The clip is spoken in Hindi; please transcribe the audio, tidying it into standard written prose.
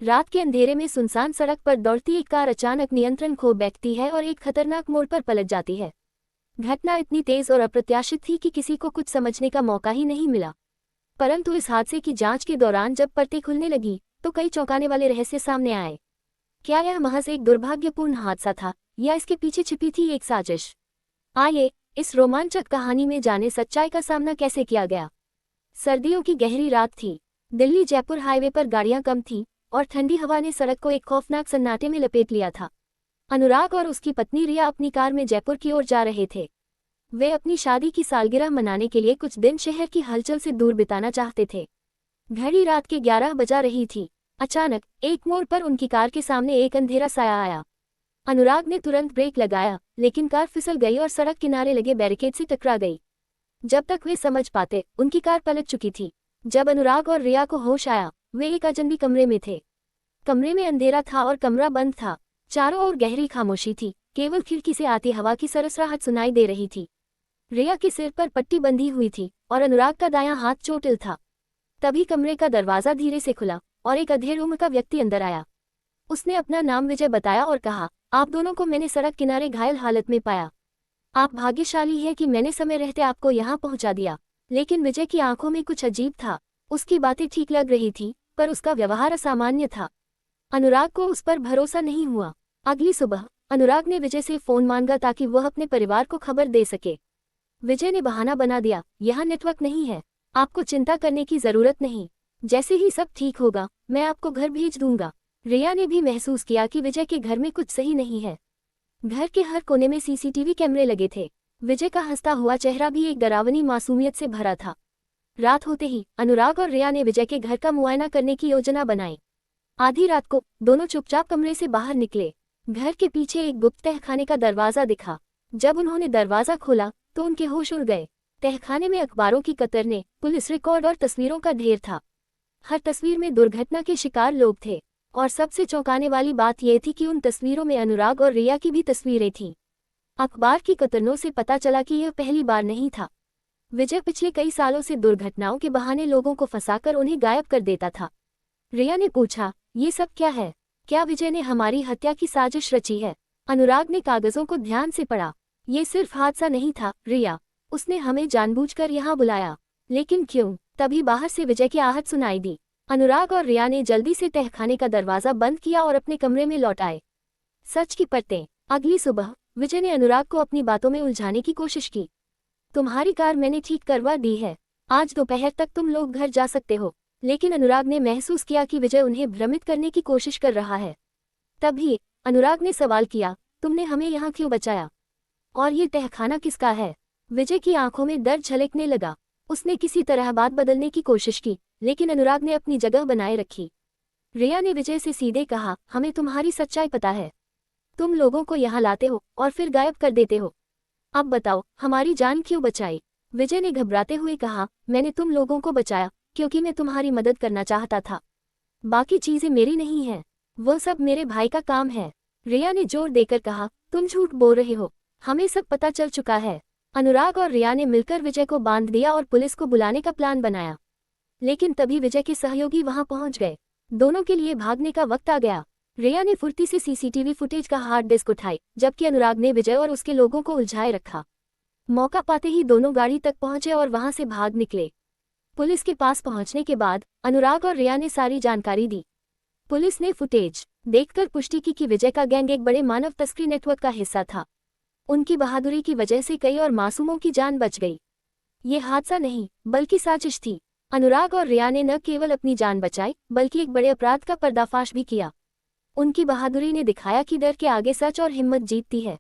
रात के अंधेरे में सुनसान सड़क पर दौड़ती एक कार अचानक नियंत्रण खो बैठती है और एक खतरनाक मोड़ पर पलट जाती है। घटना इतनी तेज और अप्रत्याशित थी कि किसी को कुछ समझने का मौका ही नहीं मिला। परंतु इस हादसे की जांच के दौरान जब परतें खुलने लगी तो कई चौंकाने वाले रहस्य सामने आए। क्या यह महज एक दुर्भाग्यपूर्ण हादसा था या इसके पीछे छिपी थी एक साजिश? आइए इस रोमांचक कहानी में जाने सच्चाई का सामना कैसे किया गया। सर्दियों की गहरी रात थी। दिल्ली जयपुर हाईवे पर गाड़ियां कम थीं और ठंडी हवा ने सड़क को एक खौफनाक सन्नाटे में लपेट लिया था। अनुराग और उसकी पत्नी रिया अपनी कार में जयपुर की ओर जा रहे थे। वे अपनी शादी की सालगिरह मनाने के लिए कुछ दिन शहर की हलचल से दूर बिताना चाहते थे। घड़ी रात के 11 बजा रही थी। अचानक एक मोड़ पर उनकी कार के सामने एक अंधेरा साया आया। अनुराग ने तुरंत ब्रेक लगाया, लेकिन कार फिसल गई और सड़क किनारे लगे बैरिकेड से टकरा गई। जब तक वे समझ पाते उनकी कार पलट चुकी थी। जब अनुराग और रिया को होश आया, वे एक अजनबी कमरे में थे। कमरे में अंधेरा था और कमरा बंद था। चारों ओर गहरी खामोशी थी, केवल खिड़की से आती हवा की सरसराहट सुनाई दे रही थी। रिया के सिर पर पट्टी बंधी हुई थी और अनुराग का दायां हाथ चोटिल था। तभी कमरे का दरवाजा धीरे से खुला और एक अधेड़ उम्र का व्यक्ति अंदर आया। उसने अपना नाम विजय बताया और कहा, आप दोनों को मैंने सड़क किनारे घायल हालत में पाया। आप भाग्यशाली हैं कि मैंने समय रहते आपको यहाँ पहुँचा दिया। लेकिन विजय की आंखों में कुछ अजीब था। उसकी बातें ठीक लग रही थी, पर उसका व्यवहार असामान्य था। अनुराग को उस पर भरोसा नहीं हुआ। अगली सुबह अनुराग ने विजय से फोन मांगा ताकि वह अपने परिवार को खबर दे सके। विजय ने बहाना बना दिया, यहाँ नेटवर्क नहीं है, आपको चिंता करने की जरूरत नहीं, जैसे ही सब ठीक होगा मैं आपको घर भेज दूंगा। रिया ने भी महसूस किया कि विजय के घर में कुछ सही नहीं है। घर के हर कोने में सीसीटीवी कैमरे लगे थे। विजय का हंसता हुआ चेहरा भी एक डरावनी मासूमियत से भरा था। रात होते ही अनुराग और रिया ने विजय के घर का मुआयना करने की योजना बनाई। आधी रात को दोनों चुपचाप कमरे से बाहर निकले। घर के पीछे एक गुप्त तहखाने का दरवाजा दिखा। जब उन्होंने दरवाजा खोला तो उनके होश उड़ गए। तहखाने में अखबारों की कतरने, पुलिस रिकॉर्ड और तस्वीरों का ढेर था। हर तस्वीर में दुर्घटना के शिकार लोग थे और सबसे चौंकाने वाली बात यह थी कि उन तस्वीरों में अनुराग और रिया की भी तस्वीरें थीं। अखबार की कतरनों से पता चला कि यह पहली बार नहीं था। विजय पिछले कई सालों से दुर्घटनाओं के बहाने लोगों को फंसाकर उन्हें गायब कर देता था। रिया ने पूछा, ये सब क्या है? क्या विजय ने हमारी हत्या की साजिश रची है? अनुराग ने कागजों को ध्यान से पढ़ा। ये सिर्फ हादसा नहीं था रिया, उसने हमें जानबूझकर यहाँ बुलाया। लेकिन क्यों? तभी बाहर से विजय की आहट सुनाई दी। अनुराग और रिया ने जल्दी से तहखाने का दरवाजा बंद किया और अपने कमरे में लौट आए। सच की परतें। अगली सुबह विजय ने अनुराग को अपनी बातों में उलझाने की कोशिश की। तुम्हारी कार मैंने ठीक करवा दी है, आज दोपहर तक तुम लोग घर जा सकते हो। लेकिन अनुराग ने महसूस किया कि विजय उन्हें भ्रमित करने की कोशिश कर रहा है। तभी अनुराग ने सवाल किया, तुमने हमें यहाँ क्यों बचाया? और ये तहखाना किसका है? विजय की आंखों में डर झलकने लगा। उसने किसी तरह बात बदलने की कोशिश की, लेकिन अनुराग ने अपनी जगह बनाए रखी। रिया ने विजय से सीधे कहा, हमें तुम्हारी सच्चाई पता है। तुम लोगों को यहाँ लाते हो और फिर गायब कर देते हो। अब बताओ, हमारी जान क्यों बचाई? विजय ने घबराते हुए कहा, मैंने तुम लोगों को बचाया क्योंकि मैं तुम्हारी मदद करना चाहता था। बाकी चीजें मेरी नहीं हैं, वो सब मेरे भाई का काम है। रिया ने जोर देकर कहा, तुम झूठ बोल रहे हो, हमें सब पता चल चुका है। अनुराग और रिया ने मिलकर विजय को बांध दिया और पुलिस को बुलाने का प्लान बनाया। लेकिन तभी विजय के सहयोगी वहां पहुंच गए। दोनों के लिए भागने का वक्त आ गया। रिया ने फुर्ती से सीसीटीवी फुटेज का हार्ड डिस्क उठाई, जबकि अनुराग ने विजय और उसके लोगों को उलझाए रखा। मौका पाते ही दोनों गाड़ी तक पहुंचे और वहां से भाग निकले। पुलिस के पास पहुंचने के बाद अनुराग और रिया ने सारी जानकारी दी। पुलिस ने फुटेज देखकर पुष्टि की कि विजय का गैंग एक बड़े मानव तस्करी नेटवर्क का हिस्सा था। उनकी बहादुरी की वजह से कई और मासूमों की जान बच गई। ये हादसा नहीं बल्कि साजिश थी। अनुराग और रिया ने न केवल अपनी जान बचाई बल्कि एक बड़े अपराध का पर्दाफाश भी किया। उनकी बहादुरी ने दिखाया कि डर के आगे सच और हिम्मत जीतती है।